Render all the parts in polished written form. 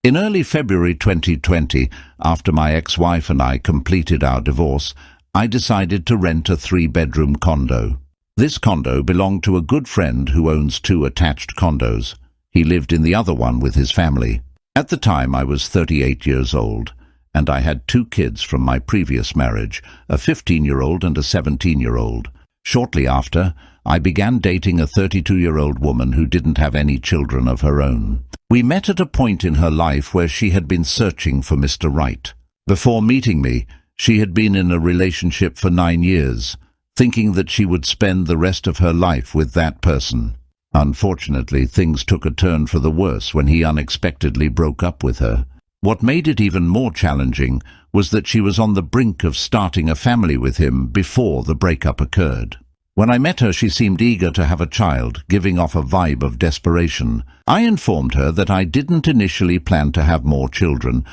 In early February 2020, after my ex-wife and I completed our divorce, I decided to rent a 3-bedroom condo. This condo belonged to a good friend who owns 2 attached condos. He lived in the other one with his family. At the time, I was 38 years old, and I had 2 kids from my previous marriage, a 15-year-old and a 17-year-old. Shortly after, I began dating a 32-year-old woman who didn't have any children of her own. We met at a point in her life where she had been searching for Mr. Right. Before meeting me, she had been in a relationship for 9 years, thinking that she would spend the rest of her life with that person. Unfortunately, things took a turn for the worse when he unexpectedly broke up with her. What made it even more challenging was that she was on the brink of starting a family with him before the breakup occurred. When I met her, she seemed eager to have a child, giving off a vibe of desperation. I informed her that I didn't initially plan to have more children,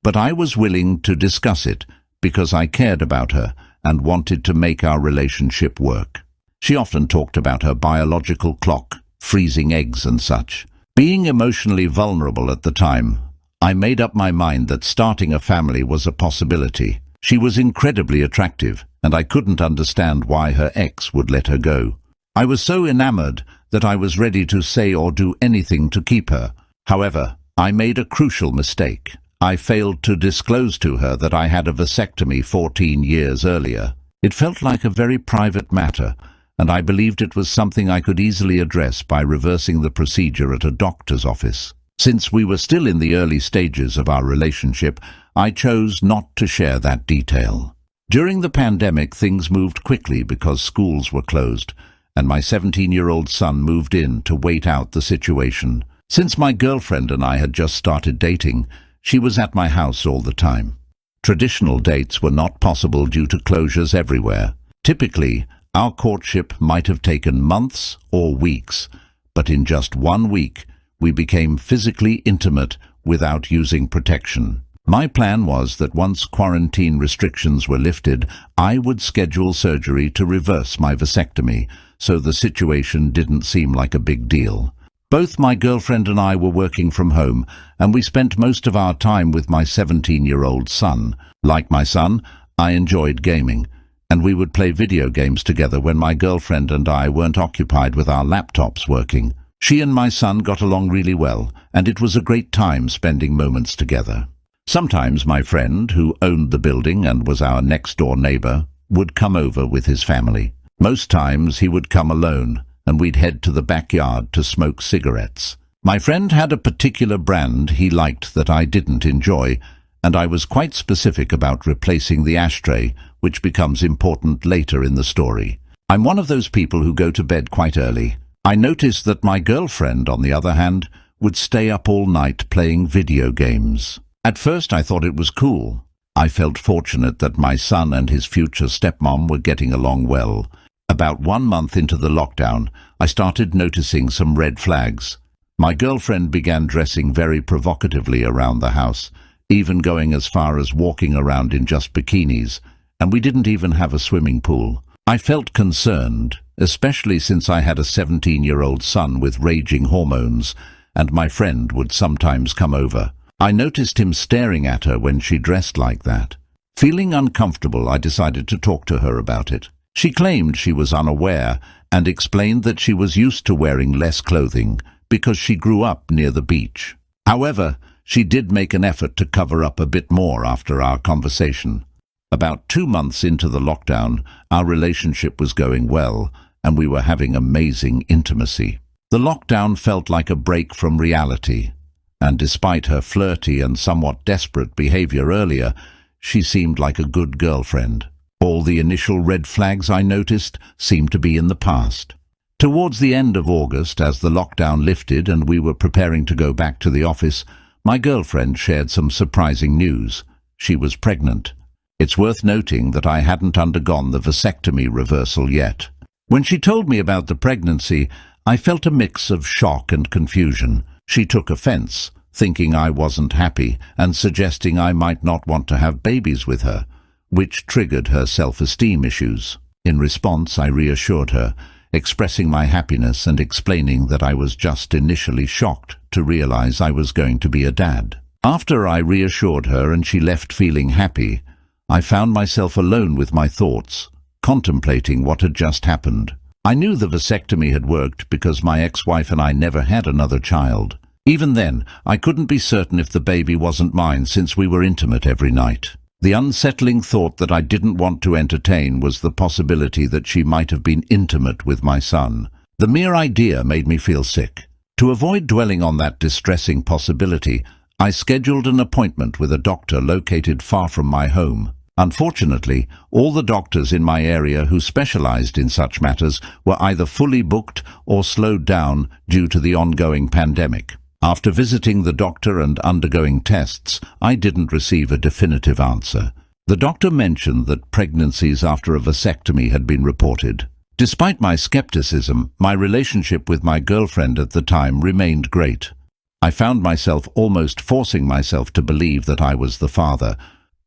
but I was willing to discuss it because I cared about her and wanted to make our relationship work. She often talked about her biological clock, freezing eggs and such. Being emotionally vulnerable at the time, I made up my mind that starting a family was a possibility. She was incredibly attractive, and I couldn't understand why her ex would let her go. I was so enamored that I was ready to say or do anything to keep her. However, I made a crucial mistake. I failed to disclose to her that I had a vasectomy 14 years earlier. It felt like a very private matter, and I believed it was something I could easily address by reversing the procedure at a doctor's office. Since we were still in the early stages of our relationship, I chose not to share that detail. During the pandemic, things moved quickly because schools were closed, and my 17-year-old son moved in to wait out the situation. Since my girlfriend and I had just started dating, she was at my house all the time. Traditional dates were not possible due to closures everywhere. Typically, our courtship might have taken months or weeks, but in just 1 week, we became physically intimate without using protection. My plan was that once quarantine restrictions were lifted, I would schedule surgery to reverse my vasectomy, so the situation didn't seem like a big deal. Both my girlfriend and I were working from home, and we spent most of our time with my 17-year-old son. Like my son, I enjoyed gaming, and we would play video games together when my girlfriend and I weren't occupied with our laptops working. She and my son got along really well, and it was a great time spending moments together. Sometimes my friend, who owned the building and was our next-door neighbor, would come over with his family. Most times he would come alone, and we'd head to the backyard to smoke cigarettes. My friend had a particular brand he liked that I didn't enjoy, and I was quite specific about replacing the ashtray, which becomes important later in the story. I'm one of those people who go to bed quite early. I noticed that my girlfriend, on the other hand, would stay up all night playing video games. At first I thought it was cool. I felt fortunate that my son and his future stepmom were getting along well. About 1 month into the lockdown, I started noticing some red flags. My girlfriend began dressing very provocatively around the house, even going as far as walking around in just bikinis, and we didn't even have a swimming pool. I felt concerned, especially since I had a 17-year-old son with raging hormones, and my friend would sometimes come over. I noticed him staring at her when she dressed like that. Feeling uncomfortable, I decided to talk to her about it. She claimed she was unaware and explained that she was used to wearing less clothing because she grew up near the beach. However, she did make an effort to cover up a bit more after our conversation. About 2 months into the lockdown, our relationship was going well, and we were having amazing intimacy. The lockdown felt like a break from reality, and despite her flirty and somewhat desperate behavior earlier, she seemed like a good girlfriend. All the initial red flags I noticed seemed to be in the past. Towards the end of August, as the lockdown lifted and we were preparing to go back to the office, my girlfriend shared some surprising news. She was pregnant. It's worth noting that I hadn't undergone the vasectomy reversal yet. When she told me about the pregnancy, I felt a mix of shock and confusion. She took offense, thinking I wasn't happy and suggesting I might not want to have babies with her, which triggered her self-esteem issues. In response, I reassured her, expressing my happiness and explaining that I was just initially shocked to realize I was going to be a dad. After I reassured her and she left feeling happy, I found myself alone with my thoughts, contemplating what had just happened. I knew the vasectomy had worked because my ex-wife and I never had another child. Even then, I couldn't be certain if the baby wasn't mine since we were intimate every night. The unsettling thought that I didn't want to entertain was the possibility that she might have been intimate with my son. The mere idea made me feel sick. To avoid dwelling on that distressing possibility, I scheduled an appointment with a doctor located far from my home. Unfortunately, all the doctors in my area who specialized in such matters were either fully booked or slowed down due to the ongoing pandemic. After visiting the doctor and undergoing tests, I didn't receive a definitive answer. The doctor mentioned that pregnancies after a vasectomy had been reported. Despite my skepticism, my relationship with my girlfriend at the time remained great. I found myself almost forcing myself to believe that I was the father,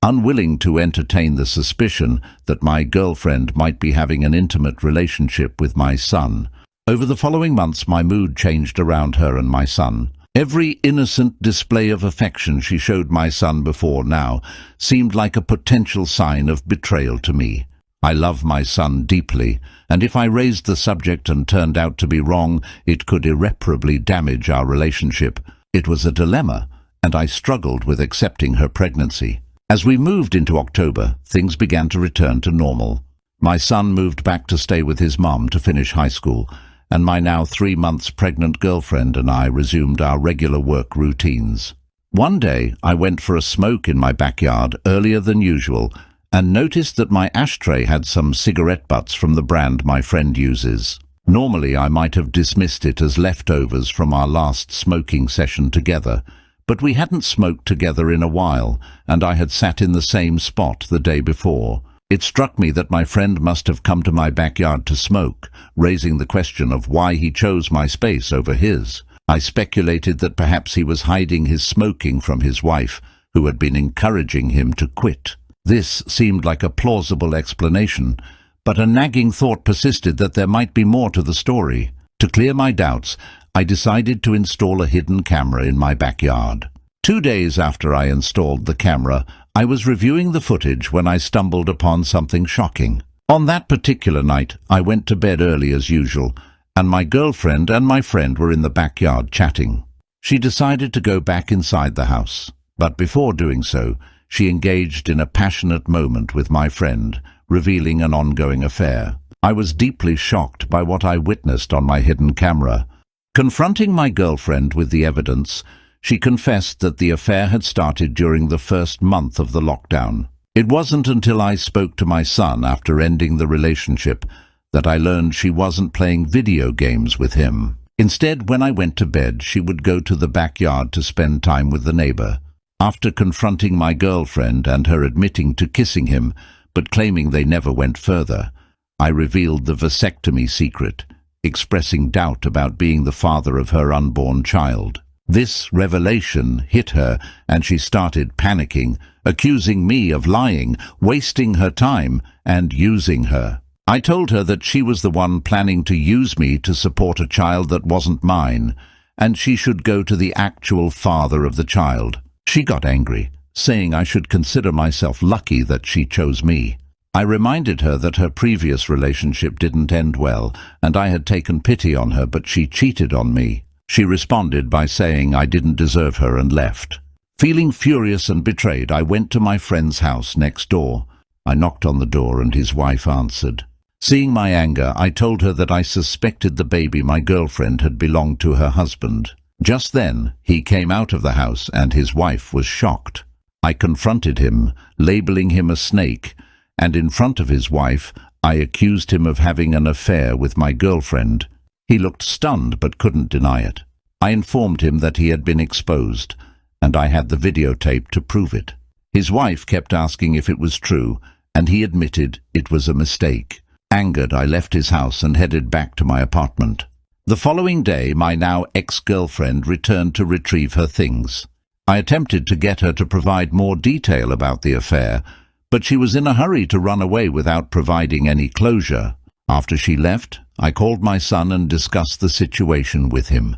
unwilling to entertain the suspicion that my girlfriend might be having an intimate relationship with my son. Over the following months, my mood changed around her and my son. Every innocent display of affection she showed my son before now seemed like a potential sign of betrayal to me. I love my son deeply, and if I raised the subject and turned out to be wrong, it could irreparably damage our relationship. It was a dilemma, and I struggled with accepting her pregnancy. As we moved into October, things began to return to normal. My son moved back to stay with his mum to finish high school, and my now 3 months pregnant girlfriend and I resumed our regular work routines. One day, I went for a smoke in my backyard earlier than usual and noticed that my ashtray had some cigarette butts from the brand my friend uses. Normally, I might have dismissed it as leftovers from our last smoking session together, but we hadn't smoked together in a while, and I had sat in the same spot the day before. It struck me that my friend must have come to my backyard to smoke, raising the question of why he chose my space over his. I speculated that perhaps he was hiding his smoking from his wife, who had been encouraging him to quit. This seemed like a plausible explanation, but a nagging thought persisted that there might be more to the story. To clear my doubts, I decided to install a hidden camera in my backyard. 2 days after I installed the camera, I was reviewing the footage when I stumbled upon something shocking. On that particular night, I went to bed early as usual, and my girlfriend and my friend were in the backyard chatting. She decided to go back inside the house, but before doing so, she engaged in a passionate moment with my friend, revealing an ongoing affair. I was deeply shocked by what I witnessed on my hidden camera. Confronting my girlfriend with the evidence, she confessed that the affair had started during the first month of the lockdown. It wasn't until I spoke to my son after ending the relationship that I learned she wasn't playing video games with him. Instead, when I went to bed, she would go to the backyard to spend time with the neighbor. After confronting my girlfriend and her admitting to kissing him, but claiming they never went further, I revealed the vasectomy secret, expressing doubt about being the father of her unborn child. This revelation hit her, and she started panicking, accusing me of lying, wasting her time, and using her. I told her that she was the one planning to use me to support a child that wasn't mine, and she should go to the actual father of the child. She got angry, saying I should consider myself lucky that she chose me. I reminded her that her previous relationship didn't end well, and I had taken pity on her, but she cheated on me. She responded by saying I didn't deserve her and left. Feeling furious and betrayed, I went to my friend's house next door. I knocked on the door and his wife answered. Seeing my anger, I told her that I suspected the baby my girlfriend had belonged to her husband. Just then, he came out of the house and his wife was shocked. I confronted him, labeling him a snake, and in front of his wife, I accused him of having an affair with my girlfriend. He looked stunned but couldn't deny it. I informed him that he had been exposed, and I had the videotape to prove it. His wife kept asking if it was true, and he admitted it was a mistake. Angered, I left his house and headed back to my apartment. The following day, my now ex-girlfriend returned to retrieve her things. I attempted to get her to provide more detail about the affair, but she was in a hurry to run away without providing any closure. After she left, I called my son and discussed the situation with him.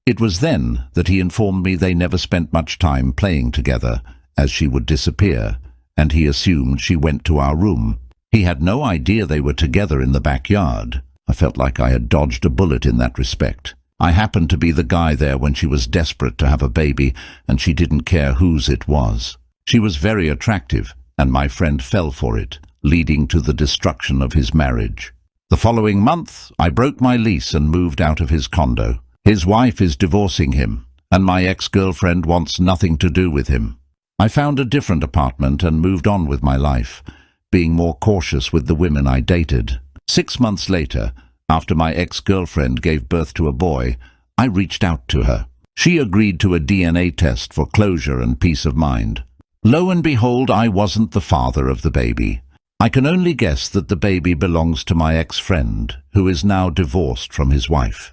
It was then that he informed me they never spent much time playing together, as she would disappear, and he assumed she went to our room. He had no idea they were together in the backyard. I felt like I had dodged a bullet in that respect. I happened to be the guy there when she was desperate to have a baby, and she didn't care whose it was. She was very attractive, and my friend fell for it, leading to the destruction of his marriage. The following month, I broke my lease and moved out of his condo. His wife is divorcing him, and my ex-girlfriend wants nothing to do with him. I found a different apartment and moved on with my life, being more cautious with the women I dated. 6 months later, after my ex-girlfriend gave birth to a boy, I reached out to her. She agreed to a DNA test for closure and peace of mind. Lo and behold, I wasn't the father of the baby. I can only guess that the baby belongs to my ex-friend, who is now divorced from his wife.